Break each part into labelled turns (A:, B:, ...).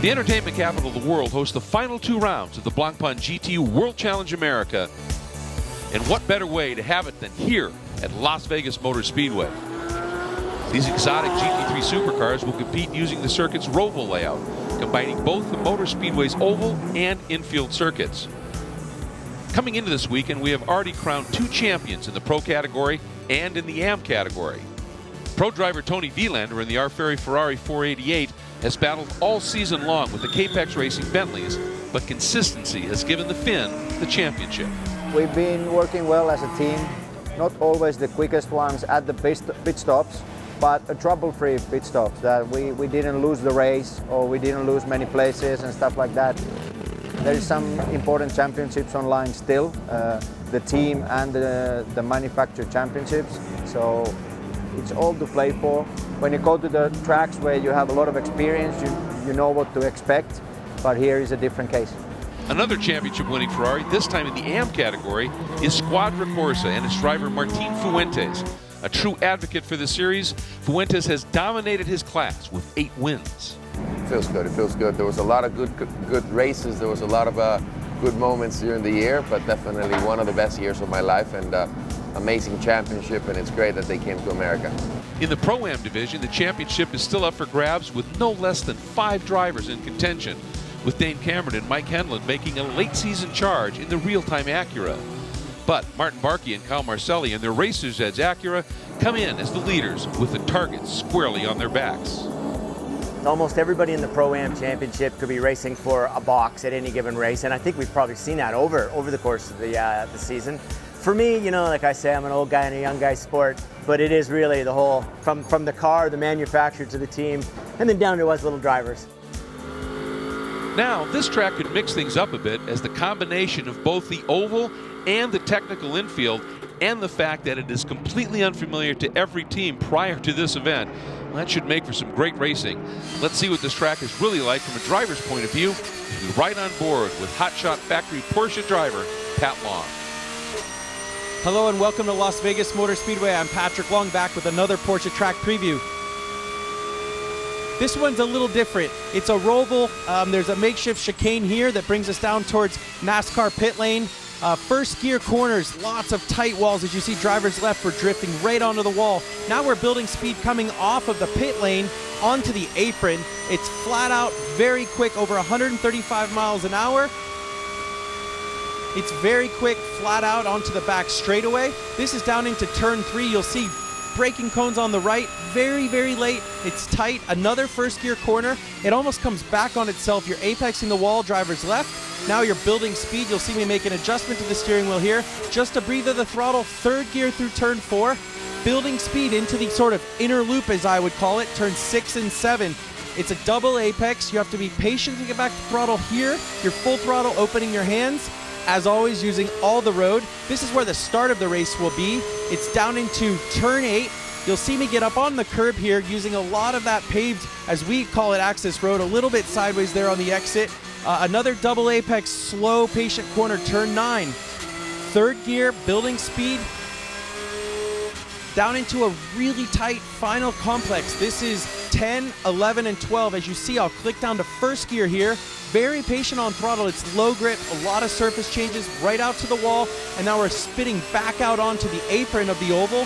A: The entertainment capital of the world hosts the final 2 rounds of the Blancpain GT World Challenge America. And what better way to have it than here at Las Vegas Motor Speedway? These exotic GT3 supercars will compete using the circuit's roval layout, combining both the Motor Speedway's oval and infield circuits. Coming into this weekend, we have already crowned 2 champions in the Pro category and in the AM category. Pro driver Tony Vilander in the Ferrari 488 has battled all season long with the Capex Racing Bentleys, but consistency has given the Finn the championship.
B: We've been working well as a team, not always the quickest ones at the pit stops, but a trouble-free pit stops, that we didn't lose the race or we didn't lose many places and stuff like that. There is some important championships online still, the team and the manufacturer championships, so it's all to play for. When you go to the tracks where you have a lot of experience, you know what to expect, but here is a different case.
A: Another championship-winning Ferrari, this time in the AM category, is Squadra Corsa and its driver Martin Fuentes. A true advocate for the series, Fuentes has dominated his class with 8 wins.
C: It feels good. It feels good. There was a lot of good races. There was a lot of good moments during the year, but definitely one of the best years of my life, and amazing championship, and it's great that they came to America.
A: In the Pro-Am division, the championship is still up for grabs with no less than 5 drivers in contention, with Dane Cameron and Mike Henlon making a late-season charge in the real-time Acura. But Martin Barkey and Kyle Marcelli and their Racers Edge Acura come in as the leaders with the targets squarely on their backs.
D: Almost everybody in the Pro-Am Championship could be racing for a box at any given race, and I think we've probably seen that over the course of the season. For me, you know, like I say, I'm an old guy in a young guy sport, but it is really the whole, from the car, the manufacturer to the team, and then down to us little drivers.
A: Now, this track could mix things up a bit as the combination of both the oval and the technical infield and the fact that it is completely unfamiliar to every team prior to this event. Well, that should make for some great racing. Let's see what this track is really like from a driver's point of view. We'll be right on board with Hotshot Factory Porsche driver Pat Long.
E: Hello and welcome to Las Vegas Motor Speedway. I'm Patrick Long, back with another Porsche track preview. This one's a little different. It's a roval. There's a makeshift chicane here that brings us down towards NASCAR pit lane. First gear corners, lots of tight walls. As you see, drivers left were drifting right onto the wall. Now we're building speed coming off of the pit lane onto the apron. It's flat out, very quick, over 135 miles an hour. It's very quick, flat out onto the back straightaway. This is down into turn 3. You'll see braking cones on the right, very, very late. It's tight. Another first gear corner. It almost comes back on itself. You're apexing the wall, drivers left. Now you're building speed. You'll see me make an adjustment to the steering wheel here. Just a breathe of the throttle, 3rd gear through turn 4. Building speed into the sort of inner loop, as I would call it, turn 6 and 7. It's a double apex. You have to be patient to get back to throttle here. You're full throttle, opening your hands. As always, using all the road. This is where the start of the race will be. It's down into turn 8. You'll see me get up on the curb here using a lot of that paved, as we call it, access road, a little bit sideways there on the exit. Another double apex, slow, patient corner, turn 9. 3rd gear, building speed. Down into a really tight final complex. This is 10, 11, and 12. As you see, I'll click down to 1st gear here. Very patient on throttle. It's low grip, a lot of surface changes right out to the wall, and now we're spitting back out onto the apron of the oval.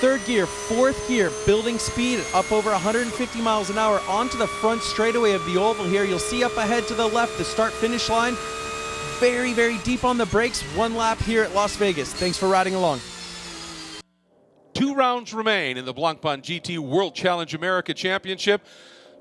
E: 3rd gear, 4th gear, building speed up over 150 miles an hour onto the front straightaway of the oval here. You'll see up ahead to the left the start-finish line. Very, very deep on the brakes. 1 lap here at Las Vegas. Thanks for riding along.
A: 2 rounds remain in the Blancpain GT World Challenge America Championship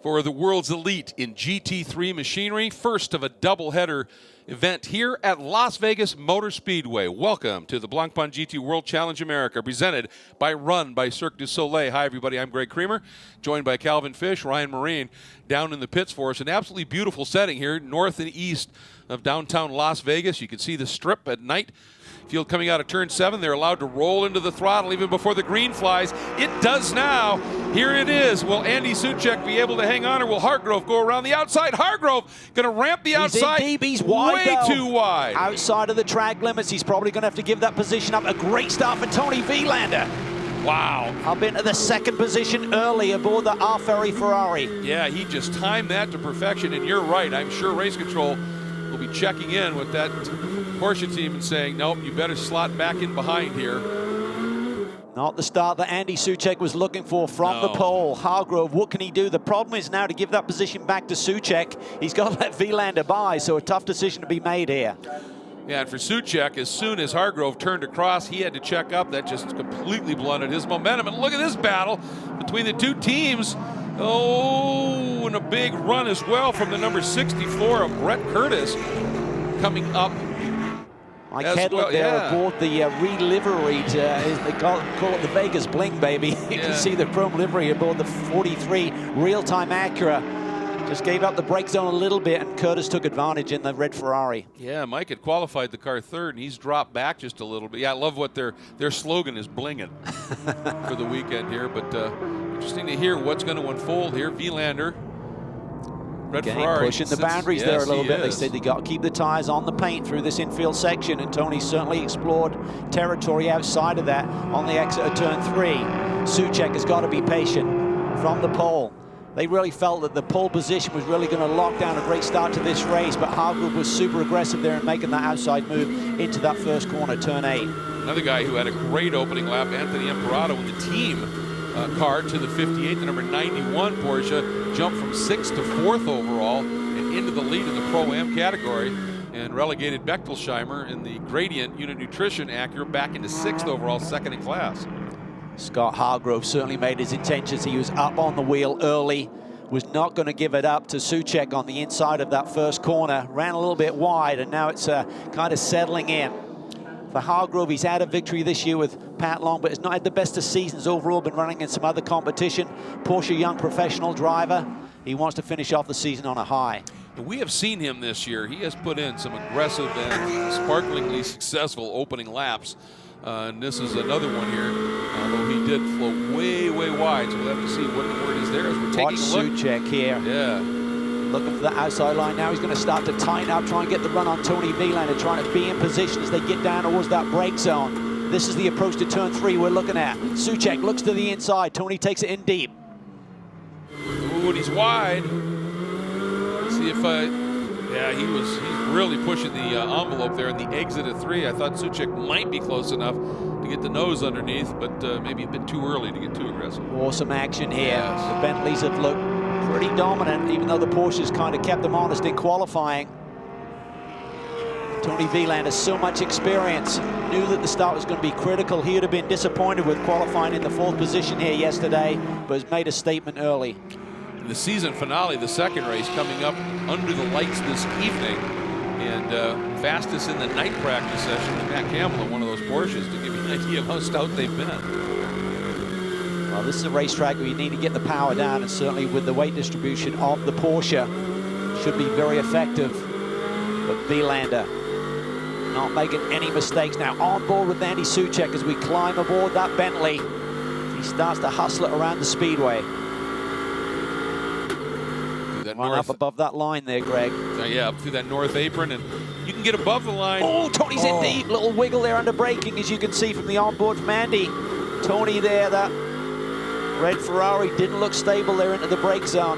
A: for the world's elite in GT3 machinery. First of a doubleheader event here at Las Vegas Motor Speedway. Welcome to the Blancpain GT World Challenge America, presented run by Cirque du Soleil. Hi, everybody. I'm Greg Creamer, joined by Calvin Fish, Ryan Marine, down in the pits for us. An absolutely beautiful setting here, north and east of downtown Las Vegas. You can see the Strip at night. Field coming out of turn 7. They're allowed to roll into the throttle even before the green flies. It does now. Here it is. Will Andy Suchek be able to hang on, or will Hargrove go around the outside? Hargrove going to ramp the outside.
F: He's in deep. He's wide,
A: way
F: though.
A: too wide.
F: Outside of the track limits. He's probably going to have to give that position up. A great start for Tony Vilander.
A: Wow.
F: Up into the second position early aboard the Ferrari.
A: Yeah, he just timed that to perfection, and you're right. I'm sure Race Control will be checking in with that Porsche team and saying, nope, you better slot back in behind here.
F: Not the start that Andy Soucek was looking for from the pole. Hargrove, what can he do? The problem is now to give that position back to Soucek. He's got to let Vilander by, so a tough decision to be made here.
A: Yeah, and for Soucek, as soon as Hargrove turned across, he had to check up. That just completely blunted his momentum. And look at this battle between the two teams. Oh, and a big run as well from the number 64 of Brett Curtis coming up.
F: Mike Hedlund there aboard the re-liveried, they call it the Vegas Bling, baby. You can see the chrome livery aboard the 43 real-time Acura. Just gave up the brake zone a little bit, and Curtis took advantage in the red Ferrari.
A: Yeah, Mike had qualified the car third, and he's dropped back just a little bit. Yeah, I love what their slogan is, blinging, for the weekend here. But interesting to hear what's going to unfold here. Vilander, red Ferrari.
F: Pushing the boundaries there a little bit. They said they got to keep the tires on the paint through this infield section, and Tony certainly explored territory outside of that on the exit of turn 3. Soucek has got to be patient from the pole. They really felt that the pole position was really going to lock down a great start to this race, but Hargrove was super aggressive there in making that outside move into that first corner, turn 8.
A: Another guy who had a great opening lap, Anthony Imperato, with the team car to the 58, the number 91 Porsche, jumped from 6th to 4th overall and into the lead in the Pro-Am category, and relegated Bechtelsheimer in the Gradient Unit Nutrition Acura back into 6th overall, second in class.
F: Scott Hargrove certainly made his intentions. He was up on the wheel early, was not going to give it up to Soucek on the inside of that first corner, ran a little bit wide, and now it's kind of settling in. For Hargrove, he's had a victory this year with Pat Long, but has not had the best of seasons overall, been running in some other competition. Porsche young professional driver. He wants to finish off the season on a high.
A: And we have seen him this year. He has put in some aggressive and sparklingly successful opening laps. And this is another one here, although he did float way, way wide, so we'll have to see what the word is there as we're taking a look.
F: Soucek here.
A: Yeah.
F: Looking for the outside line now. He's going to start to tighten up, try and get the run on Tony Vilander, trying to be in position as they get down towards that brake zone. This is the approach to turn 3 we're looking at. Soucek looks to the inside. Tony takes it in deep.
A: Ooh, and he's wide. Let's see if yeah, he's really pushing the envelope there in the exit of 3. I thought Soucek might be close enough to get the nose underneath, but maybe a bit too early to get too aggressive.
F: Awesome action here.
A: Yes.
F: The Bentleys have looked pretty dominant, even though the Porsches kind of kept them honest in qualifying. Tony Vilander, so much experience, knew that the start was going to be critical. He would have been disappointed with qualifying in the 4th position here yesterday, but has made a statement early.
A: The season finale, the second race, coming up under the lights this evening, and fastest in the night practice session with Matt Campbell in one of those Porsches, to give you an idea of how stout they've been.
F: Well, this is a racetrack where you need to get the power down, and certainly with the weight distribution of the Porsche, should be very effective. But Vilander not making any mistakes now. On board with Andy Soucek as we climb aboard that Bentley. He starts to hustle it around the speedway. Run up above that line there, Greg.
A: Yeah, up through that north apron, and you can get above the line.
F: Oh, Tony's in deep. Little wiggle there under braking, as you can see from the onboard from Andy. Tony there, that red Ferrari didn't look stable there into the brake zone.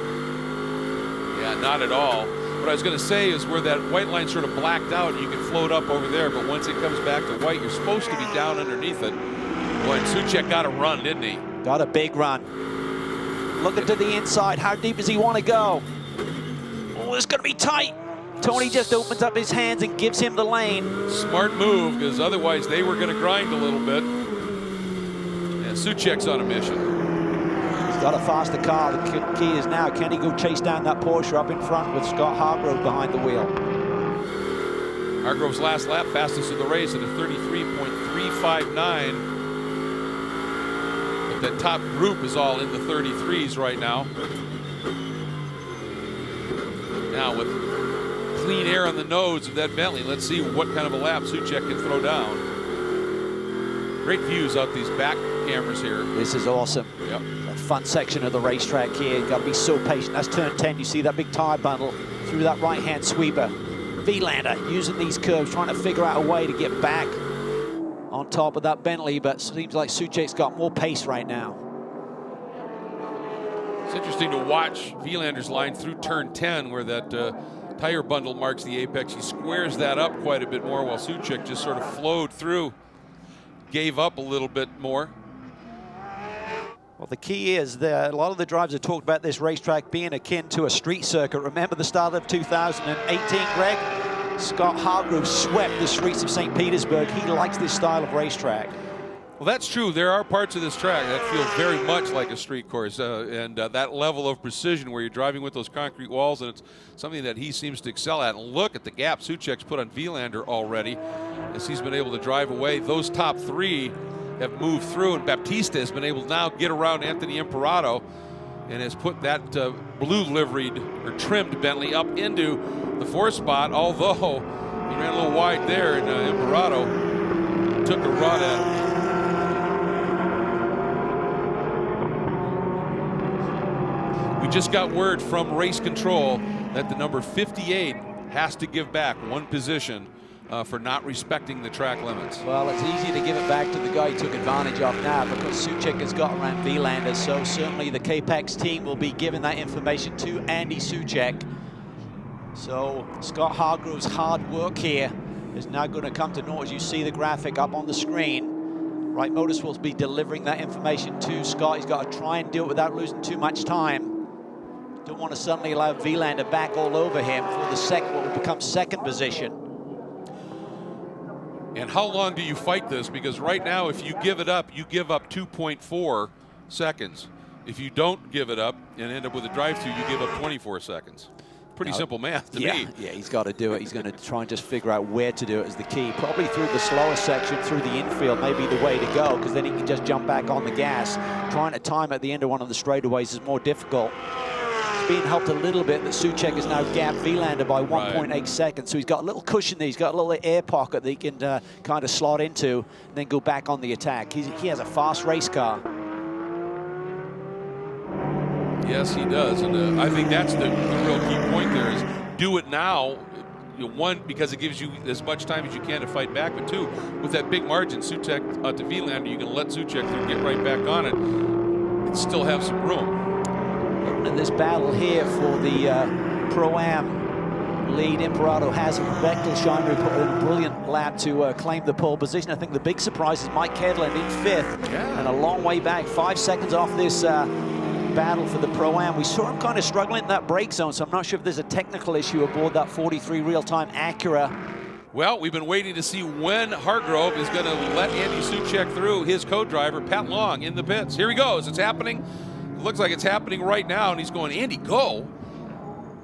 A: Yeah, not at all. What I was going to say is where that white line sort of blacked out, you can float up over there, but once it comes back to white, you're supposed to be down underneath it. Boy, and Soucek got a run, didn't he?
F: Got a big run. Looking to the inside. How deep does he want to go? Oh, it's going to be tight. Tony just opens up his hands and gives him the lane.
A: Smart move, because otherwise they were going to grind a little bit. And Soucek's on a mission.
F: He's got a faster car. The key is now, can he go chase down that Porsche up in front with Scott Hargrove behind the wheel?
A: Hargrove's last lap, fastest of the race at a 33.359. But that top group is all in the 33s right now. Now with clean air on the nose of that Bentley, let's see what kind of a lap Soucek can throw down. Great views out these back cameras here.
F: This is awesome.
A: Yep.
F: A fun section of the racetrack here. You've got to be so patient. That's turn 10. You see that big tire bundle through that right-hand sweeper. Vilander using these curves, trying to figure out a way to get back on top of that Bentley, but seems like Soucek's got more pace right now.
A: It's interesting to watch Wielander's line through turn 10 where that tire bundle marks the apex. He squares that up quite a bit more while Soucek just sort of flowed through, gave up a little bit more.
F: Well, the key is that a lot of the drivers have talked about this racetrack being akin to a street circuit. Remember the start of 2018, Greg? Scott Hargrove swept the streets of St. Petersburg. He likes this style of racetrack.
A: Well, that's true. There are parts of this track that feel very much like a street course, and that level of precision where you're driving with those concrete walls, and it's something that he seems to excel at. And look at the gap Soucek's put on Wielander already as he's been able to drive away. Those top three have moved through, and Baptista has been able to now get around Anthony Imperato and has put that blue liveried or trimmed Bentley up into the 4th spot, although he ran a little wide there, and Imperato took a run at him. We just got word from race control that the number 58 has to give back 1 position for not respecting the track limits.
F: Well, it's easy to give it back to the guy who took advantage of now because Soucek has got around Wielander, so certainly the Capex team will be giving that information to Andy Soucek. So Scott Hargrove's hard work here is now going to come to naught as you see the graphic up on the screen. Wright Motorsports will be delivering that information to Scott. He's got to try and do it without losing too much time. Don't want to suddenly allow Wielander back all over him for the what will become 2nd position.
A: And how long do you fight this? Because right now, if you give it up, you give up 2.4 seconds. If you don't give it up and end up with a drive-through, you give up 24 seconds. Pretty simple math to me.
F: Yeah, he's got to do it. He's going to try and just figure out where to do it is the key. Probably through the slower section, through the infield, may be the way to go, because then he can just jump back on the gas. Trying to time at the end of one of the straightaways is more difficult. It's being helped a little bit that Soucek has now gapped Wielander by 1.8 seconds, so he's got a little cushion there. He's got a little air pocket that he can kind of slot into and then go back on the attack. He has a fast race car.
A: Yes, he does, and I think that's the real key point there is do it now. One, because it gives you as much time as you can to fight back, but 2, with that big margin, Soucek to Wielander, you can let Soucek get right back on it and still have some room.
F: In this battle here for the Pro-Am lead, Imperato has Bechtolsheimer put in a brilliant lap to claim the pole position. I think the big surprise is Mike Kedlin in 5th and a long way back, 5 seconds off this battle for the Pro-Am. We saw him kind of struggling in that brake zone, so I'm not sure if there's a technical issue aboard that 43 real-time Acura.
A: Well, we've been waiting to see when Hargrove is going to let Andy Soucek through. His co-driver, Pat Long, in the pits. Here he goes. It's happening. It looks like it's happening right now, and he's going, Andy, go.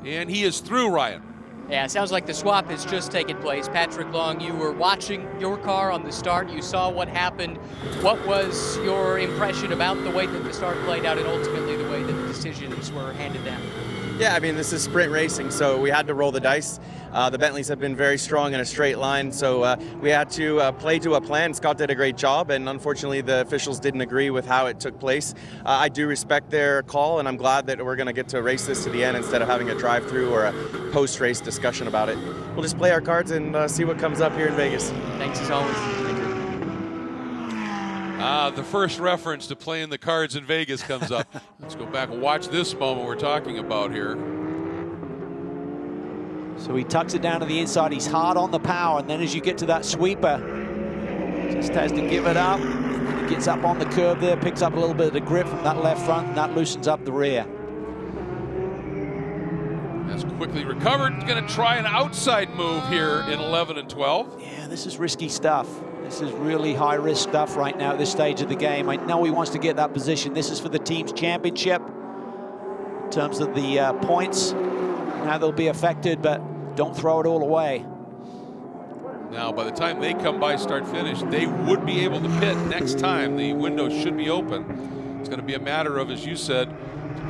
A: And he is through, Ryan.
G: Yeah, it sounds like the swap has just taken place. Patrick Long, you were watching your car on the start. You saw what happened. What was your impression about the way that the start played out and ultimately the way that the decisions were handed down?
H: Yeah, I mean, this is sprint racing, so we had to roll the dice. The Bentleys have been very strong in a straight line, so we had to play to a plan. Scott did a great job, and unfortunately the officials didn't agree with how it took place. I do respect their call, and I'm glad that we're going to get to race this to the end instead of having a drive-through or a post-race discussion about it. We'll just play our cards and see what comes up here in Vegas.
G: Thanks as always. Thank you.
A: The first reference to playing the cards in Vegas comes up. Let's go back and watch this moment we're talking about here.
F: So he tucks it down to the inside. He's hard on the power, and then as you get to that sweeper, just has to give it up. He gets up on the curb there, picks up a little bit of the grip from that left front, and that loosens up the rear.
A: That's quickly recovered. He's going to try an outside move here in 11 and 12.
F: Yeah, this is risky stuff. This is really high-risk stuff right now at this stage of the game. I know he wants to get that position. This is for the team's championship. In terms of the points, now they'll be affected, but don't throw it all away.
A: Now, by the time they come by start-finish, they would be able to pit next time. The window should be open. It's going to be a matter of, as you said,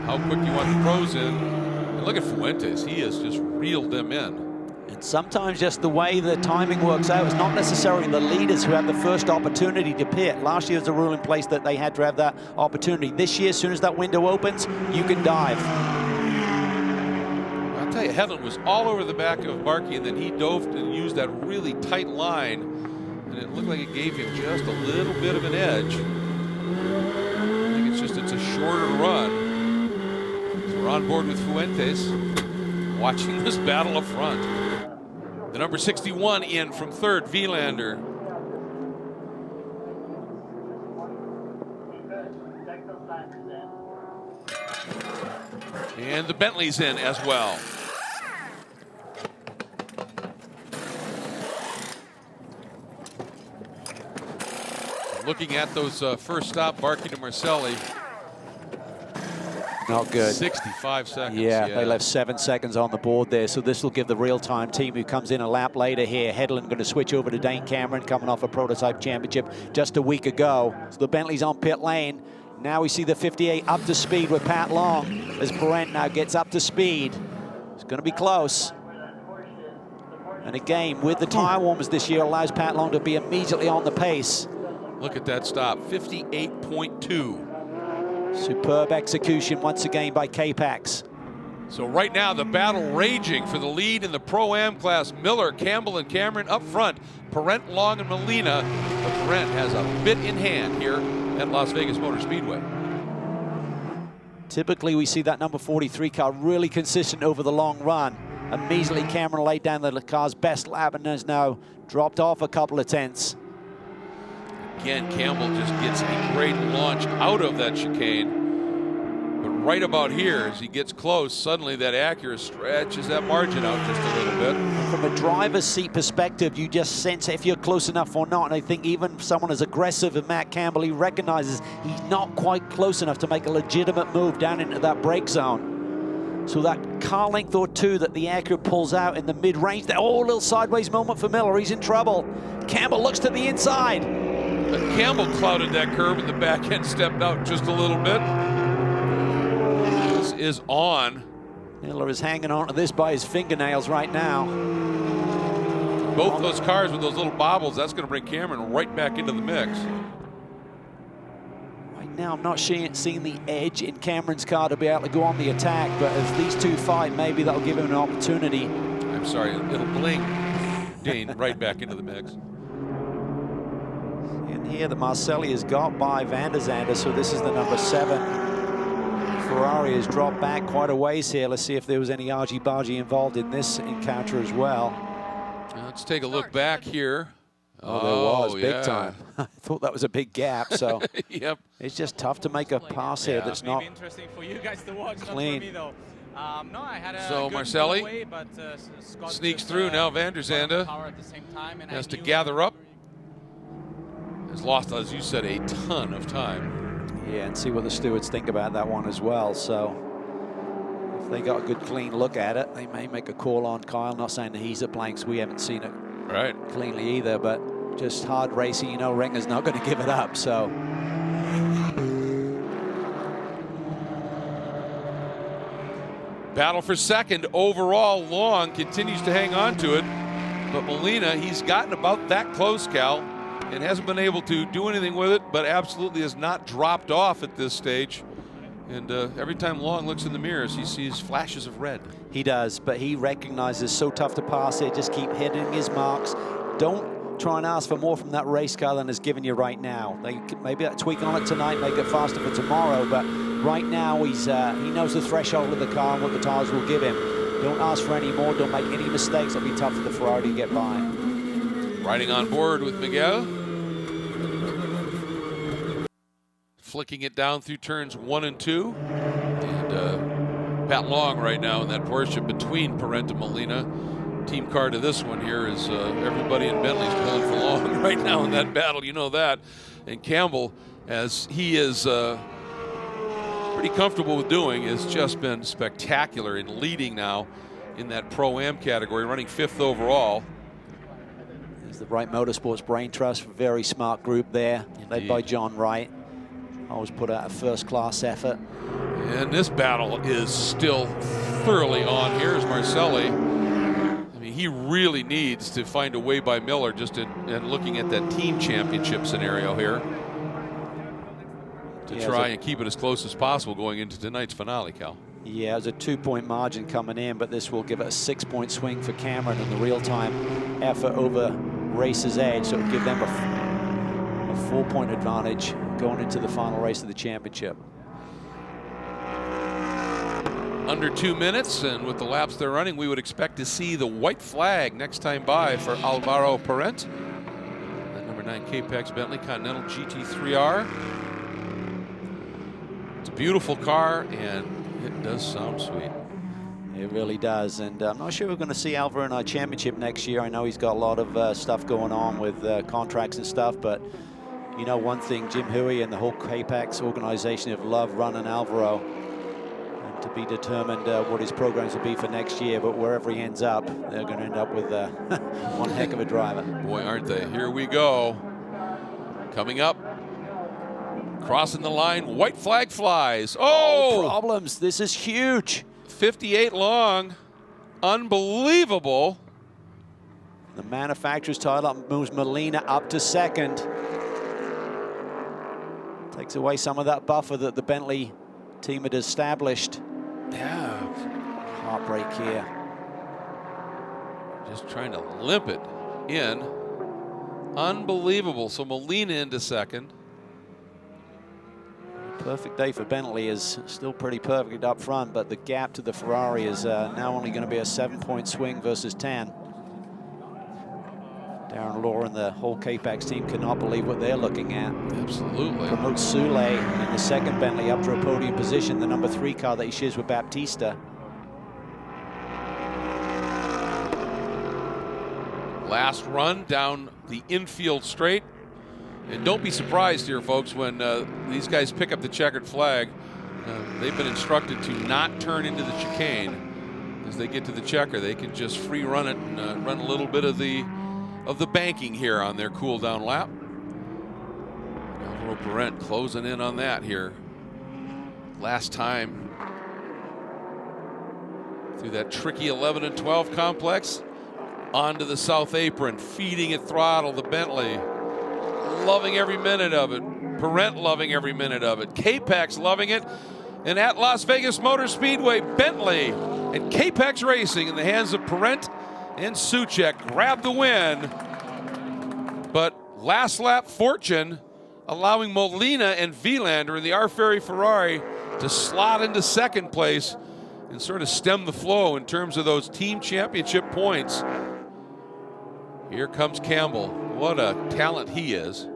A: how quick you want the pros in. And look at Fuentes. He has just reeled them in.
F: And sometimes just the way the timing works out, it's not necessarily the leaders who have the first opportunity to pit. Last year was a rule in place that they had to have that opportunity. This year, as soon as that window opens, you can dive.
A: I'll tell you, Hedlund was all over the back of Markey, and then he dove and used that really tight line. And and it looked like it gave him just a little bit of an edge. I think it's a shorter run. So we're on board with Fuentes, watching this battle up front. The number 61 in from third, Vilander. And the Bentley's in as well. Looking at those first stop, Barkey to Marcelli.
F: Not good.
A: 65 seconds.
F: Yeah, they left 7 seconds on the board there, so this will give the real-time team who comes in a lap later here. Headland going to switch over to Dane Cameron, coming off a prototype championship just a week ago. So the Bentley's on pit lane. Now we see the 58 up to speed with Pat Long as Parent now gets up to speed. It's going to be close. And again, with the tire warmers this year, allows Pat Long to be immediately on the pace.
A: Look at that stop, 58.2.
F: Superb execution once again by K-Pax.
A: So right now, the battle raging for the lead in the Pro-Am class. Miller, Campbell, and Cameron up front. Parent, Long, and Molina. But Parent has a bit in hand here at Las Vegas Motor Speedway.
F: Typically, we see that number 43 car really consistent over the long run. Immediately, Cameron laid down the car's best lap and has now dropped off a couple of tenths.
A: Again, Campbell just gets a great launch out of that chicane. But right about here, as he gets close, suddenly that Acura stretches that margin out just a little bit.
F: From a driver's seat perspective, you just sense if you're close enough or not. And I think even someone as aggressive as Matt Campbell, he recognizes he's not quite close enough to make a legitimate move down into that brake zone. So that car length or two that the Acura pulls out in the mid-range, that a little sideways moment for Miller. He's in trouble. Campbell looks to the inside.
A: But Campbell clouded that curve and the back end stepped out just a little bit. This is on.
F: Miller is hanging on to this by his fingernails right now.
A: Both those cars with those little bobbles, that's going to bring Cameron right back into the mix.
F: Right now, I'm not seeing the edge in Cameron's car to be able to go on the attack, but as these two fight, maybe that'll give him an opportunity.
A: I'm sorry, it'll bring Dane right back into the mix.
F: Here, the Marcelli is got by Van der Zande, so this is the number 7. Ferrari has dropped back quite a ways here. Let's see if there was any argy-bargy involved in this encounter as well.
A: Let's take a look back here.
F: Oh, there was, big time. I thought that was a big gap, so
A: yep.
F: It's just tough to make a pass here that's not
I: interesting for you guys to watch,
F: clean.
I: Not for me, though. No, I had a
A: So
I: good
A: Marcelli
I: away, but, Scott
A: sneaks
I: just,
A: through now. Van der Zande has to gather up. Has lost, as you said, a ton of time.
F: Yeah, and see what the stewards think about that one as well. So if they got a good clean look at it, they may make a call on Kyle. Not saying that he's at blanks. We haven't seen it cleanly either, but just hard racing. You know, Ringer's not going to give it up. So
A: battle for second overall. Long continues to hang on to it, but Molina, he's gotten about that close, Cal, and hasn't been able to do anything with it, but absolutely has not dropped off at this stage. And every time Long looks in the mirrors, he sees flashes of red.
F: he does, but he recognizes so tough to pass it. Just keep hitting his marks. Don't try and ask for more from that race car than is given you right now. They could maybe tweak on it tonight, make it faster for tomorrow, but right now he knows the threshold of the car and what the tires will give him. Don't ask for any more. Don't make any mistakes. It'll be tough for the Ferrari to get by.
A: Riding on board with Miguel. Flicking it down through turns 1 and 2. And Pat Long right now in that Porsche between Parent and Molina. Team car to this one here is everybody in Bentley's pulling for Long right now in that battle. You know that. And Campbell, as he is pretty comfortable with doing, has just been spectacular in leading now in that Pro-Am category, running 5th overall.
F: There's the Wright Motorsports Brain Trust, very smart group there, led by John Wright. Always put out a first-class effort.
A: And this battle is still thoroughly on. Here's Marcelli. I mean, he really needs to find a way by Miller just in looking at that team championship scenario here to try and keep it as close as possible going into tonight's finale, Cal.
F: Yeah, there's a 2-point margin coming in, but this will give it a 6-point swing for Cameron in the real-time effort over racer's edge, so it'll give them a 4-point advantage going into the final race of the championship.
A: Under 2 minutes, and with the laps they're running, we would expect to see the white flag next time by for Alvaro Parent. That number 9 Capex Bentley Continental GT 3R. It's a beautiful car, and it does sound sweet.
F: It really does, and I'm not sure we're going to see Alvaro in our championship next year. I know he's got a lot of stuff going on with contracts and stuff, but you know one thing, Jim Huey and the whole Capex organization have loved running Alvaro. To be determined what his programs will be for next year, but wherever he ends up, they're going to end up with one heck of a driver.
A: Boy, aren't they? Here we go. Coming up, crossing the line, white flag flies. Oh!
F: Problems. This is huge.
A: 58 long. Unbelievable.
F: The manufacturer's title moves Molina up to second. Takes away some of that buffer that the Bentley team had established.
A: Yeah.
F: Heartbreak here.
A: Just trying to limp it in. Unbelievable. So Molina into second.
F: Perfect day for Bentley is still pretty perfect up front, but the gap to the Ferrari is now only going to be a 7-point swing versus 10. Darren Law and the whole Capex team cannot believe what they're looking at.
A: Absolutely.
F: Promotes Soule in the second Bentley up to a podium position, the number 3 car that he shares with Baptista.
A: Last run down the infield straight. And don't be surprised here, folks, when these guys pick up the checkered flag. They've been instructed to not turn into the chicane. As they get to the checker, they can just free run it and run a little bit of the banking here on their cool down lap. Alvaro Parent closing in on that here. Last time through that tricky 11 and 12 complex onto the south apron, feeding it throttle. The Bentley loving every minute of it. Parent loving every minute of it. Capex loving it. And at Las Vegas Motor Speedway, Bentley and Capex Racing in the hands of Parent and Soucek grab the win, but last lap fortune allowing Molina and Vilander in the R. Ferry Ferrari to slot into second place and sort of stem the flow in terms of those team championship points. Here comes Campbell. What a talent he is.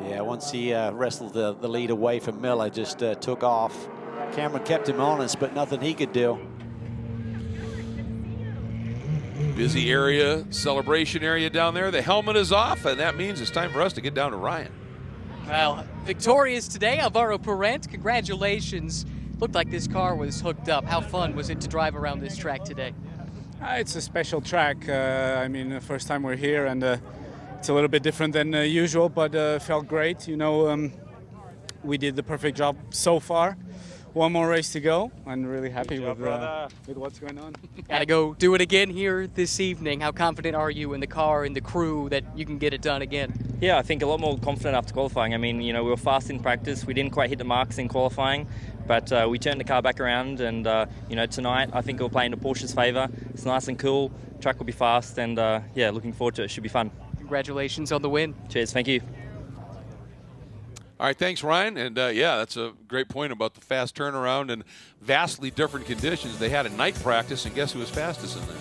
F: Yeah, once he wrestled the lead away from Miller, just took off. Cameron kept him honest, but nothing he could do.
A: Busy area, celebration area down there. The helmet is off, and that means it's time for us to get down to Ryan.
G: Well, victorious today, Alvaro Parent. Congratulations. Looked like this car was hooked up. How fun was it to drive around this track today?
J: It's a special track. I mean, the first time we're here, and it's a little bit different than usual, but felt great. You know, we did the perfect job so far. One more race to go. I'm really happy with what's going on.
G: Gotta go do it again here this evening. How confident are you in the car and the crew that you can get it done again?
K: Yeah, I think a lot more confident after qualifying. I mean, you know, we were fast in practice. We didn't quite hit the marks in qualifying, but we turned the car back around, and you know, tonight I think we'll play into Porsche's favour. It's nice and cool. Track will be fast, and yeah, looking forward to it. Should be fun.
G: Congratulations on the win.
K: Cheers. Thank you.
A: All right, thanks, Ryan. And yeah, that's a great point about the fast turnaround and vastly different conditions. They had a night practice, and guess who was fastest in there?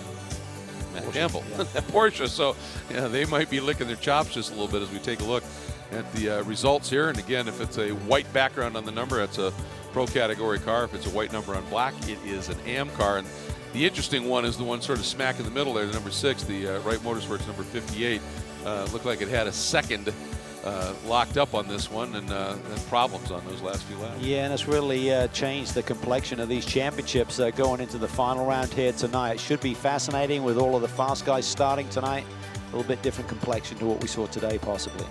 A: Matt Campbell, yeah. Porsche. So yeah, they might be licking their chops just a little bit as we take a look at the results here. And again, if it's a white background on the number, it's a pro category car. If it's a white number on black, it is an AM car. And the interesting one is the one sort of smack in the middle there, the number 6, the Wright Motorsports number 58. Looked like it had a second locked up on this one, and problems on those last few laps.
F: Yeah, and it's really changed the complexion of these championships going into the final round here tonight. It should be fascinating with all of the fast guys starting tonight. A little bit different complexion to what we saw today, possibly.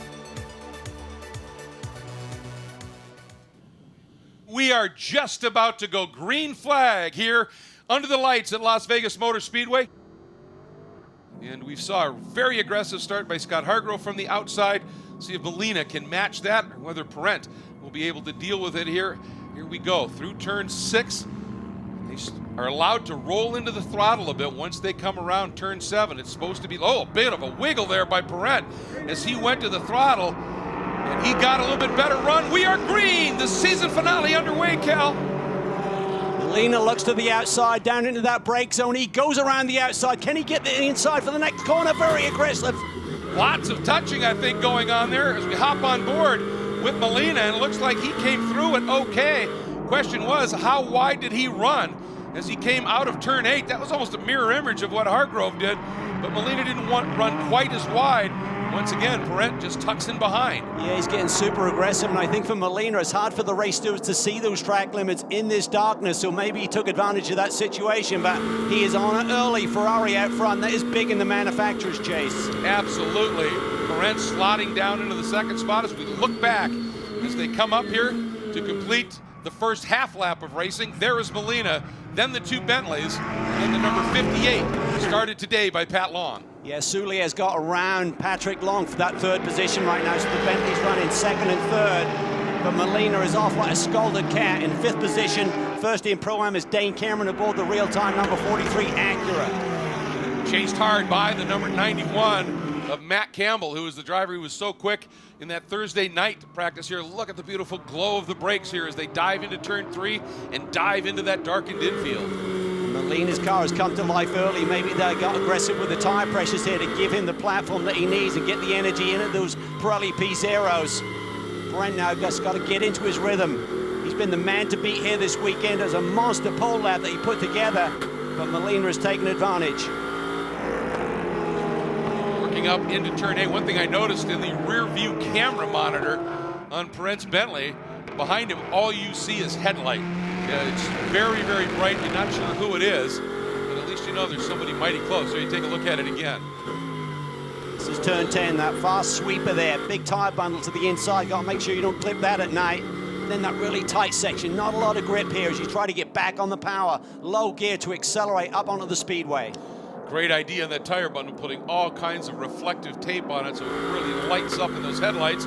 A: We are just about to go green flag here under the lights at Las Vegas Motor Speedway. And we saw a very aggressive start by Scott Hargrove from the outside. See if Molina can match that, or whether Parent will be able to deal with it here. Here we go, through turn 6. They are allowed to roll into the throttle a bit once they come around turn 7. It's supposed to be, oh, a bit of a wiggle there by Pirelli as he went to the throttle, and he got a little bit better run. We are green. The season finale underway, Cal.
F: Molina looks to the outside, down into that brake zone. He goes around the outside. Can he get the inside for the next corner? Very aggressive.
A: Lots of touching, I think, going on there as we hop on board with Molina, and it looks like he came through it okay. Question was, how wide did he run as he came out of turn 8? That was almost a mirror image of what Hargrove did, but Molina didn't run quite as wide. Once again, Pirelli just tucks in behind.
F: Yeah, he's getting super aggressive, and I think for Molina, it's hard for the race stewards to see those track limits in this darkness, so maybe he took advantage of that situation, but he is on it early. Ferrari out front. That is big in the manufacturer's chase.
A: Absolutely. Pirelli slotting down into the second spot as we look back as they come up here to complete the first half lap of racing. There is Molina, then the two Bentleys, and the number 58 started today by Pat Long.
F: Yeah, Sully has got around Patrick Long for that third position right now, so the Bentley's running second and third, but Molina is off like a scalded cat in fifth position. First in Pro-Am is Dane Cameron aboard the real-time number 43 Acura.
A: Chased hard by the number 91 of Matt Campbell, who was the driver who was so quick in that Thursday night practice here. Look at the beautiful glow of the brakes here as they dive into turn 3 and dive into that darkened infield.
F: Molina's car has come to life early. Maybe they got aggressive with the tire pressures here to give him the platform that he needs and get the energy in at those Pirelli Peace Aeros. Brent now just got to get into his rhythm. He's been the man to beat here this weekend as a monster pole lap that he put together, but Molina has taken advantage.
A: Working up into turn 8, one thing I noticed in the rear view camera monitor on Pirelli's Bentley, behind him all you see is headlight. It's very, very bright. You're not sure who it is, but at least you know there's somebody mighty close, so you take a look at it again.
F: This is turn 10, that fast sweeper there. Big tire bundle to the inside. Got to make sure you don't clip that at night. Then that really tight section. Not a lot of grip here as you try to get back on the power. Low gear to accelerate up onto the speedway.
A: Great idea in that tire bundle, putting all kinds of reflective tape on it so it really lights up in those headlights.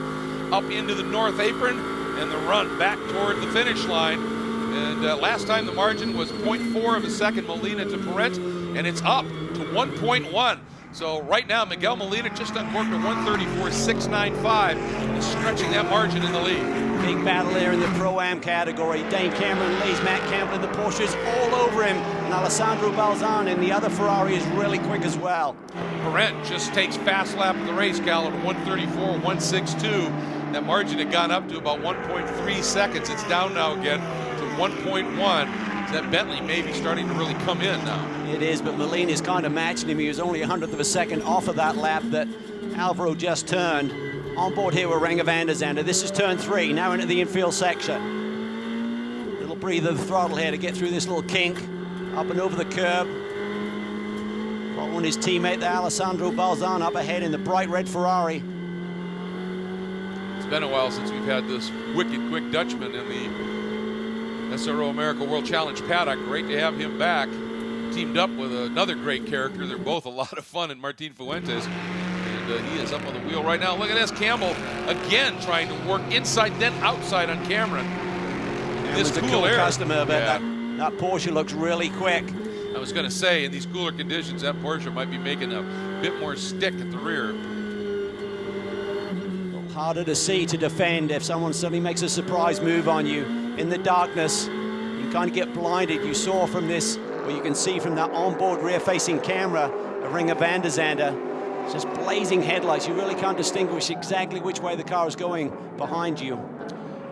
A: Up into the north apron and the run back toward the finish line. And last time the margin was 0.4 of a second, Molina to Pirelli, and it's up to 1.1. So right now, Miguel Molina just uncorked a 134.695 and is stretching that margin in the lead.
F: Big battle there in the Pro-Am category. Dane Cameron leads Matt Campbell in the Porsches all over him. And Alessandro Balzan in the other Ferrari is really quick as well.
A: Pirelli just takes fast lap of the race, Cal, at 134.162. That margin had gone up to about 1.3 seconds. It's down now again to 1.1. That Bentley may be starting to really come in now.
F: It is, but Molina is kind of matching him. He was only 100th of a second off of that lap that Alvaro just turned. On board here with Renger van der Zande. This is turn 3, now into the infield section. Little breather of the throttle here to get through this little kink. Up and over the curb. Following his teammate there, Alessandro Balzan, up ahead in the bright red Ferrari.
A: It's been a while since we've had this wicked quick Dutchman in the SRO America World Challenge paddock. Great to have him back. Teamed up with another great character. They're both a lot of fun in Martin Fuentes. And he is up on the wheel right now. Look at this, Campbell again trying to work inside then outside on Cameron. This cool air.
F: Customer, but that Porsche looks really quick.
A: I was going to say, in these cooler conditions, that Porsche might be making a bit more stick at the rear.
F: A little harder to see, to defend if someone suddenly makes a surprise move on you. In the darkness, you kind of get blinded. You saw from this, or you can see from that onboard rear-facing camera of Renger van der Zande. It's just blazing headlights. You really can't distinguish exactly which way the car is going behind you.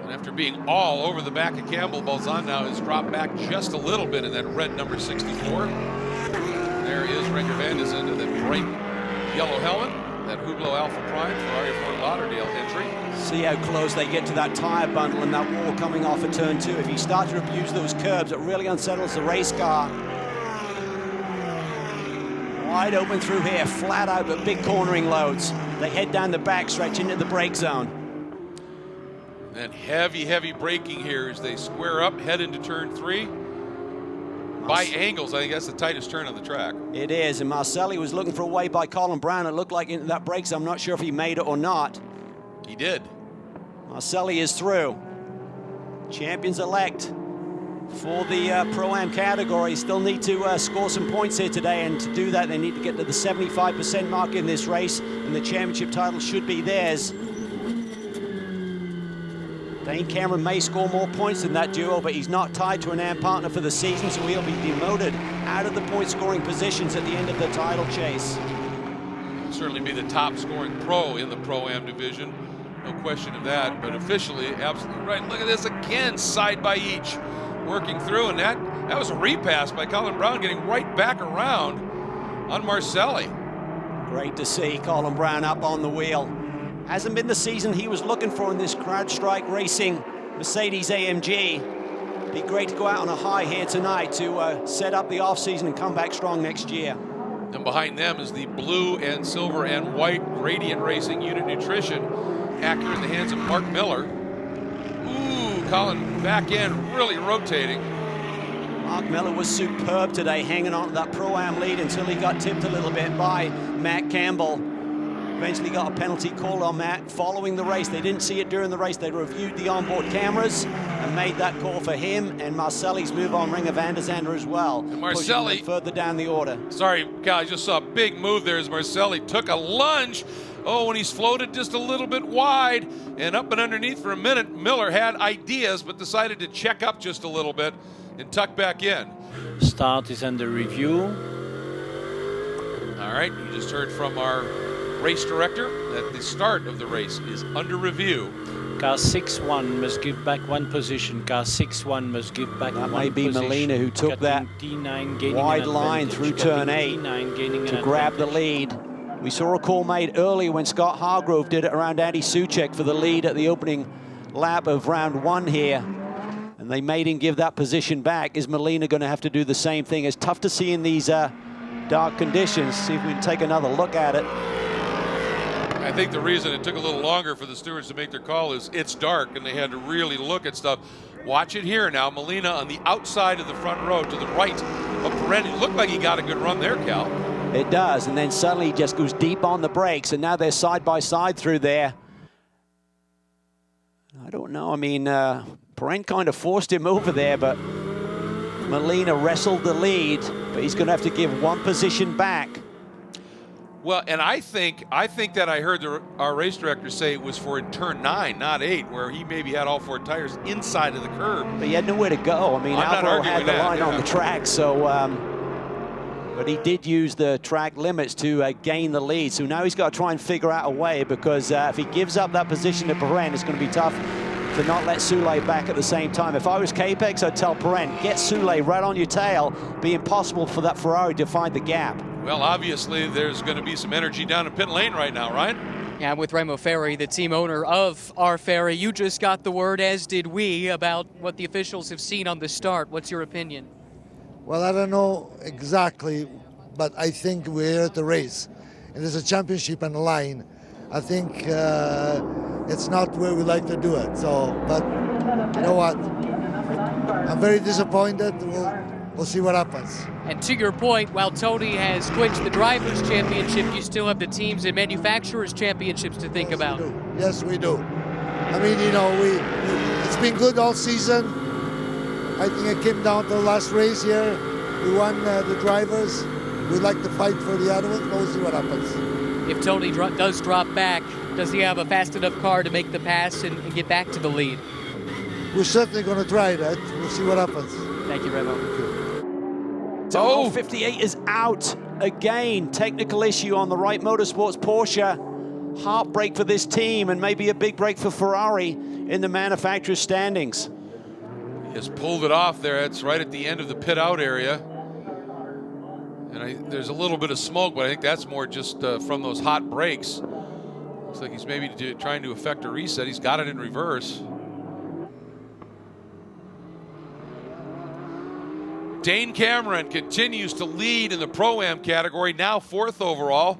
A: And after being all over the back of Campbell, Balzan now has dropped back just a little bit in that red number 64. There is Renger van der Zande, that bright yellow helmet, that Hublot Alpha Prime Ferrari Fort Lauderdale entry.
F: See how close they get to that tire bundle and that wall coming off at turn 2. If you start to abuse those curbs, it really unsettles the race car. Wide open through here, flat out, but big cornering loads. They head down the back stretch into the brake zone.
A: And heavy braking here as they square up, head into turn 3. By angles, I think that's the tightest turn on the track.
F: It is, and Marcelli was looking for a way by Colin Brown. It looked like into that brake zone. I'm not sure if he made it or not.
A: He did.
F: Marcelli is through. Champions elect. For the Pro-Am category, still need to score some points here today, and to do that they need to get to the 75% mark in this race, and the championship title should be theirs. Dane Cameron may score more points than that duo, but he's not tied to an AM partner for the season, so he'll be demoted out of the point-scoring positions at the end of the title chase.
A: He'll certainly be the top-scoring pro in the Pro-Am division, no question of that, but officially, absolutely right. Look at this again, side by each, working through, and that was a repass by Colin Brown, getting right back around on Marcelli.
F: Great to see Colin Brown up on the wheel. Hasn't been the season he was looking for in this CrowdStrike Racing Mercedes AMG. Be great to go out on a high here tonight to set up the off-season and come back strong next year.
A: And behind them is the blue and silver and white Gradient Racing Unit Nutrition. Acura in the hands of Mark Miller. Ooh, Colin back end really rotating.
F: Mark Miller was superb today, hanging on to that Pro-Am lead until he got tipped a little bit by Matt Campbell. Eventually got a penalty called on Matt following the race. They didn't see it during the race. They reviewed the onboard cameras and made that call for him, and Marcelli's move on Ringer van der Zande as well.
A: And Marcelli
F: further down the order.
A: Sorry, Cal, I just saw a big move there as Marcelli took a lunge. Oh, and he's floated just a little bit wide and up and underneath for a minute. Miller had ideas, but decided to check up just a little bit and tuck back in.
L: Start is under review.
A: All right, you just heard from our race director that the start of the race is under review.
L: Car 6-1 must give back one position. Car 6-1 must give back one position.
F: That may be Molina who took that wide line through turn 8 to grab the lead. We saw a call made earlier when Scott Hargrove did it around Andy Soucek for the lead at the opening lap of round 1 here. And they made him give that position back. Is Molina going to have to do the same thing? It's tough to see in these dark conditions. See if we can take another look at it.
A: I think the reason it took a little longer for the stewards to make their call is it's dark and they had to really look at stuff. Watch it here now. Molina on the outside of the front row to the right of Pirelli. It looked like he got a good run there, Cal.
F: It does, and then suddenly he just goes deep on the brakes, and now they're side by side through there. I don't know. I mean, Perrin kind of forced him over there, but Molina wrestled the lead, but he's going to have to give one position back.
A: Well, and I think that I heard our race director say it was for in turn 9, not 8, where he maybe had all 4 tires inside of the curb.
F: But he had nowhere to go. I mean, Alvaro had the line on the track, so... but he did use the track limits to gain the lead. So now he's got to try and figure out a way, because if he gives up that position to Perrin, it's going to be tough to not let Soulé back at the same time. If I was Capex, I'd tell Perrin, get Soulé right on your tail. Be impossible for that Ferrari to find the gap.
A: Well, obviously, there's going to be some energy down in pit lane right now, right?
G: Yeah, I'm with Remo Ferri, the team owner of R. Ferri. You just got the word, as did we, about what the officials have seen on the start. What's your opinion?
M: Well, I don't know exactly, but I think we're here at the race. And there's a championship on the line. I think it's not where we like to do it. So, but you know what? I'm very disappointed. We'll see what happens.
G: And to your point, while Tony has clinched the Drivers' Championship, you still have the Teams and Manufacturers' Championships to think about.
M: Yes, we do. I mean, you know, it's been good all season. I think it came down to the last race here. We won the Drivers. We'd like to fight for the other one. We'll see what happens.
G: If Tony does drop back, does he have a fast enough car to make the pass and get back to the lead?
M: We're certainly going to try that. We'll see what happens.
G: Thank you, Remo.
F: Oh, 58 is out again. Technical issue on the Wright Motorsports Porsche. Heartbreak for this team, and maybe a big break for Ferrari in the manufacturer's standings.
A: He has pulled it off there. It's right at the end of the pit out area. And there's a little bit of smoke, but I think that's more just from those hot brakes. Looks like he's maybe trying to effect a reset. He's got it in reverse. Dane Cameron continues to lead in the Pro-Am category, now 4th overall,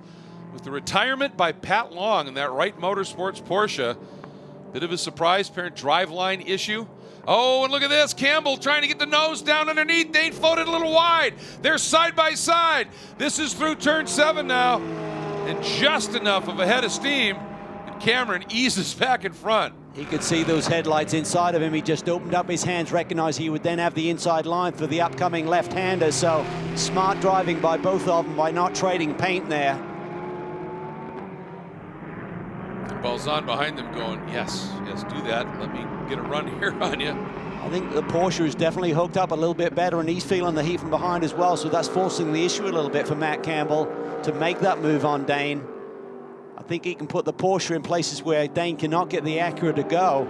A: with the retirement by Pat Long in that Wright Motorsports Porsche. Bit of a surprise, apparent driveline issue. Oh, and look at this. Campbell trying to get the nose down underneath. Dane floated a little wide. They're side by side. This is through turn 7 now, and just enough of a head of steam, and Cameron eases back in front.
F: He could see those headlights inside of him. He just opened up his hands, recognized he would then have the inside line for the upcoming left-hander. So smart driving by both of them by not trading paint there.
A: And Balzan behind them going, yes, do that. Let me get a run here on you.
F: I think the Porsche is definitely hooked up a little bit better, and he's feeling the heat from behind as well. So that's forcing the issue a little bit for Matt Campbell to make that move on Dane. I think he can put the Porsche in places where Dane cannot get the Acura to go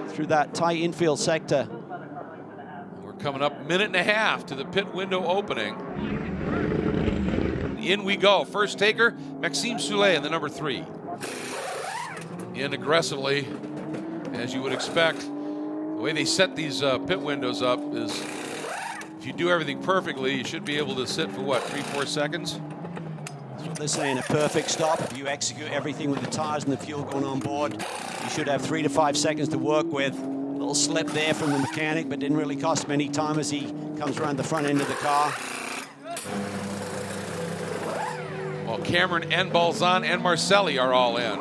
F: through that tight infield sector.
A: We're coming up a minute and a half to the pit window opening. In we go. First taker, Maxime Soulet in the number 3. In aggressively, as you would expect. The way they set these pit windows up is if you do everything perfectly, you should be able to sit for what, 3-4 seconds?
F: That's what they're saying, a perfect stop. If you execute everything with the tires and the fuel going on board, you should have 3 to 5 seconds to work with. A little slip there from the mechanic, but didn't really cost him any time as he comes around the front end of the car.
A: Well, Cameron and Balzan and Marcelli are all in.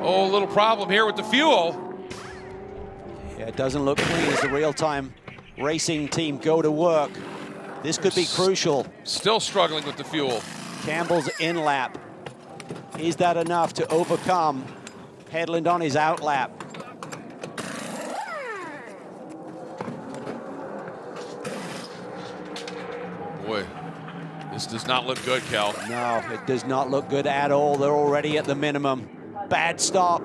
A: Oh, a little problem here with the fuel.
F: Yeah, it doesn't look clean as the real-time racing team go to work. This could be crucial.
A: Still struggling with the fuel.
F: Campbell's in lap. Is that enough to overcome Hedlund on his out lap?
A: Boy, this does not look good, Cal.
F: No, it does not look good at all. They're already at the minimum. Bad stop.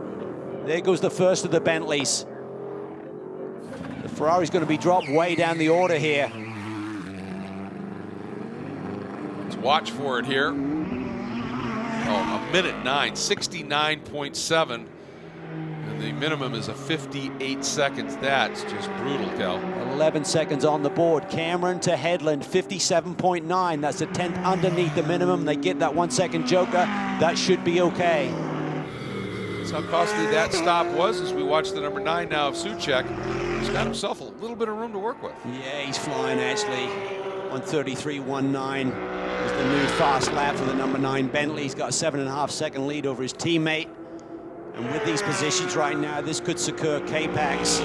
F: There goes the first of the Bentleys. The Ferrari's going to be dropped way down the order here.
A: Let's watch for it here. Oh, a minute 9, 69.7. And the minimum is a 58 seconds. That's just brutal, Cal.
F: 11 seconds on the board. Cameron to Hedlund, 57.9. That's a 10th underneath the minimum. They get that 1 second joker. That should be okay.
A: That's how costly that stop was as we watch the number 9 now of Souček. He's got himself a little bit of room to work with.
F: Yeah, he's flying actually. 1:33.19 is the new fast lap for the number 9 Bentley. He's got a 7.5 second lead over his teammate. And with these positions right now, this could secure K-Pax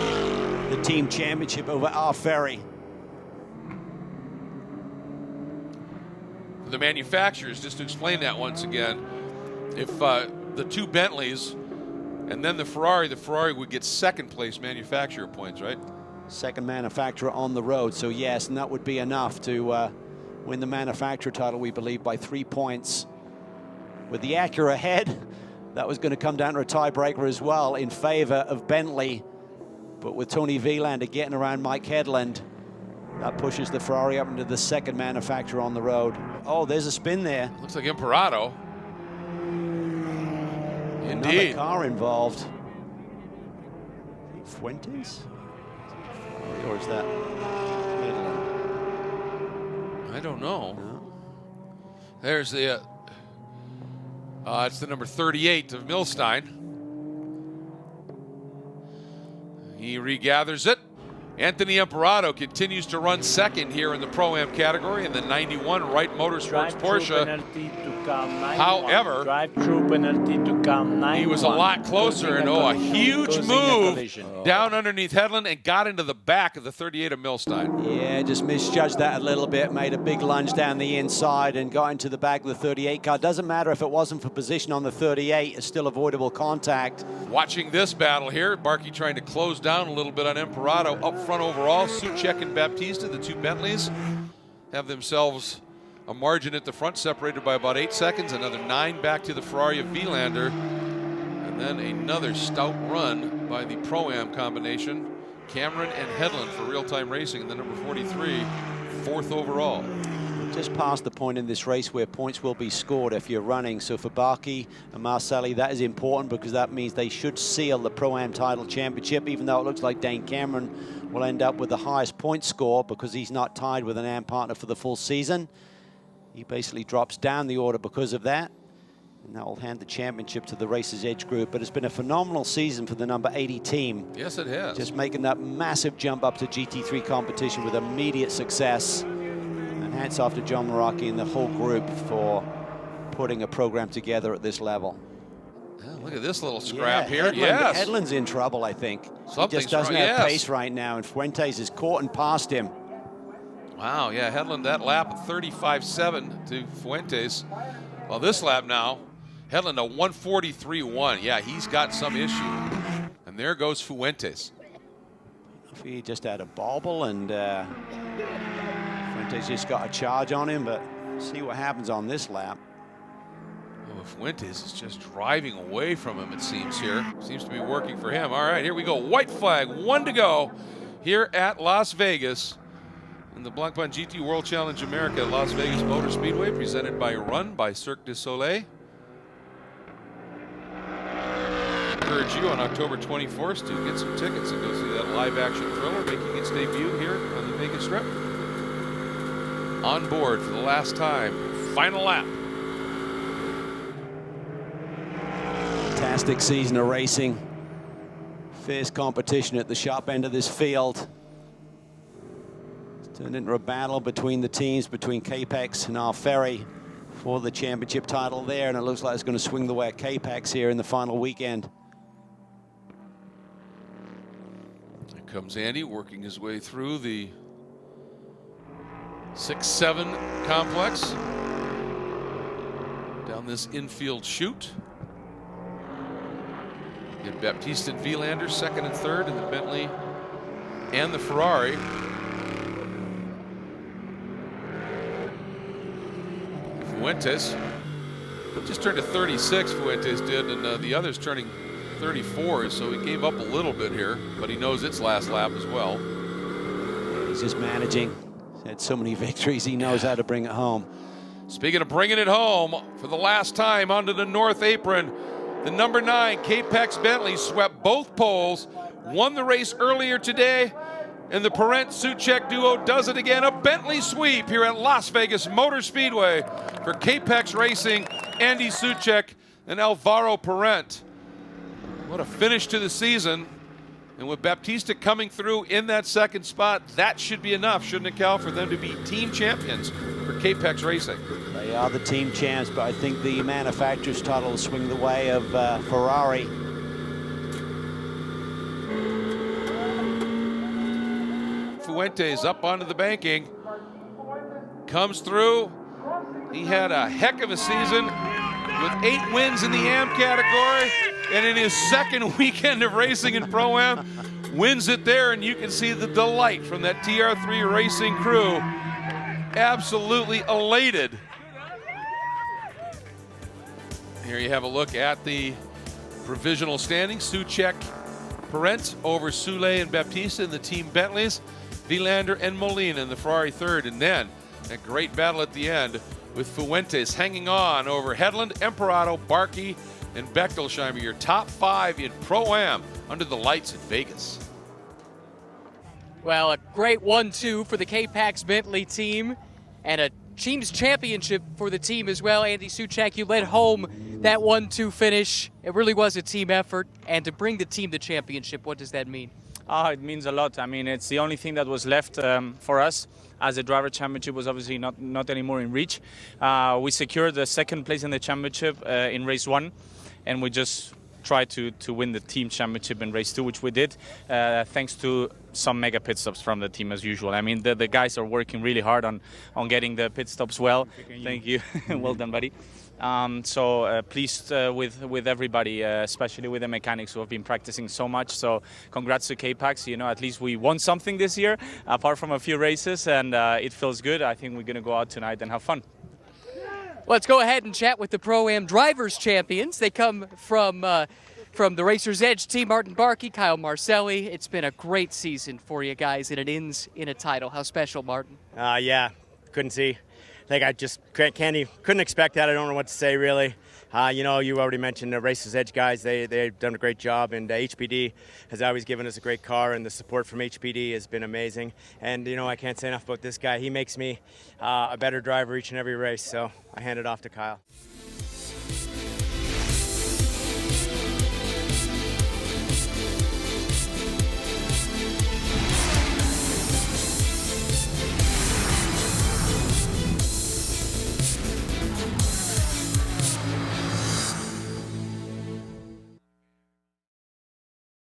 F: the team championship over R. Ferry.
A: For the manufacturers, just to explain that once again, if the 2 Bentleys and then the Ferrari would get second place manufacturer points, right?
F: Second manufacturer on the road, so yes, and that would be enough to win the manufacturer title, we believe, by 3 points. With the Acura ahead, that was going to come down to a tiebreaker as well in favor of Bentley. But with Tony Vilander getting around Mike Hedlund, that pushes the Ferrari up into the second manufacturer on the road. Oh, there's a spin there.
A: Looks like Imperato. Indeed.
F: Another car involved. Fuentes? Or is that Hedlund?
A: I don't know. No. There's the it's the number 38 of Milstein. He regathers it. Anthony Imperato continues to run second here in the Pro-Am category in the 91 Wright Motorsports Porsche. However, he was a lot closer and a huge move down underneath Hedlund and got into the back of the 38 of Milstein.
F: Yeah, just misjudged that a little bit, made a big lunge down the inside and got into the back of the 38 car. Doesn't matter if it wasn't for position on the 38, it's still avoidable contact.
A: Watching this battle here, Barkey trying to close down a little bit on Imperato. Up front overall, Souček and Baptista, the 2 Bentleys, have themselves a margin at the front separated by about 8 seconds. Another 9 back to the Ferrari of Vilander. And then another stout run by the Pro-Am combination. Cameron and Hedlund for real-time racing in the number 43, 4th overall.
F: Just past the point in this race where points will be scored if you're running. So for Barkey and Marcelli, that is important because that means they should seal the Pro-Am title championship, even though it looks like Dane Cameron will end up with the highest point score because he's not tied with an AM partner for the full season. He basically drops down the order because of that. And that will hand the championship to the Racers Edge group. But it's been a phenomenal season for the number 80 team.
A: Yes, it has.
F: Just making that massive jump up to GT3 competition with immediate success. And hats off to John Maraki and the whole group for putting a program together at this level.
A: Look at this little scrap here.
F: Headland's in trouble, I think.
A: Something's
F: he just doesn't
A: wrong.
F: have pace right now, and Fuentes is caught and past him.
A: Wow, yeah, Headland that lap at 35.7 to Fuentes. Well, this lap now, Headland a 143.1. Yeah, he's got some issue. And there goes Fuentes.
F: He just had a bobble, and Fuentes just got a charge on him, but see what happens on this lap.
A: Oh, Fuentes is just driving away from him, it seems here. Seems to be working for him. All right, here we go. White flag, 1 to go here at Las Vegas in the Blancpain GT World Challenge America at Las Vegas Motor Speedway, presented by Cirque du Soleil. Encourage you on October 24th to get some tickets and go see that live action thriller making its debut here on the Vegas Strip. On board for the last time, final lap.
F: Fantastic season of racing. Fierce competition at the sharp end of this field. It's turned into a battle between the teams, between Capex and Ferry for the championship title there, and it looks like it's going to swing the way at Capex here in the final weekend.
A: Here comes Andy working his way through the 6-7 complex down this infield chute. Get Baptiste and Vilander second and third in the Bentley and the Ferrari. Fuentes just turned to 36, Fuentes did, and the others turning 34, so he gave up a little bit here, but he knows it's last lap as well.
F: He's just managing. He's had so many victories, he knows how to bring it home.
A: Speaking of bringing it home, for the last time onto the north apron, the number 9 Capex Bentley swept both poles, won the race earlier today, and the Parent-Suchek duo does it again. A Bentley sweep here at Las Vegas Motor Speedway for Capex Racing, Andy Suchek and Alvaro Parent. What a finish to the season. And with Baptista coming through in that second spot, that should be enough, shouldn't it, Cal, for them to be team champions for Capex Racing?
F: They are the team champs, but I think the manufacturer's title will swing the way of Ferrari.
A: Fuentes up onto the banking, comes through. He had a heck of a season with 8 wins in the AM category, and in his second weekend of racing in Pro-Am, wins it there, and you can see the delight from that TR3 Racing crew. Absolutely elated. Here you have a look at the provisional standings. Suchek, Parent over Soule and Baptista in the Team Bentleys. Vilander and Molina in the Ferrari third, and then a great battle at the end with Fuentes hanging on over Headland, Emperado, Barkey, and Bechtolsheimer. Your top 5 in Pro-Am under the lights in Vegas.
G: Well, a great 1-2 for the Capex Bentley team, and a team's championship for the team as well. Andy Suchek, you led home that 1-2 finish. It really was a team effort, and to bring the team the championship, what does that mean?
I: It means a lot. I mean, it's the only thing that was left for us, as the driver championship was obviously not anymore in reach. We secured the second place in the championship in race 1, and we just tried to win the team championship in race 2, which we did, thanks to some mega pit stops from the team as usual. I mean, the guys are working really hard on getting the pit stops well. Thank you. Well done, buddy. So pleased with everybody, especially with the mechanics who have been practicing so much. So congrats to Capex. You know, at least we won something this year, apart from a few races, and it feels good. I think we're going to go out tonight and have fun.
G: Let's go ahead and chat with the Pro-Am Drivers Champions. They come from the Racer's Edge team, Martin Barkey, Kyle Marcelli. It's been a great season for you guys, and it ends in a title. How special, Martin?
D: Yeah, couldn't see. Like, I just couldn't expect that. I don't know what to say, really. You know, you already mentioned the Racer's Edge guys. They've done a great job, and HPD has always given us a great car, and the support from HPD has been amazing. And, you know, I can't say enough about this guy. He makes me a better driver each and every race, so I hand it off to Kyle.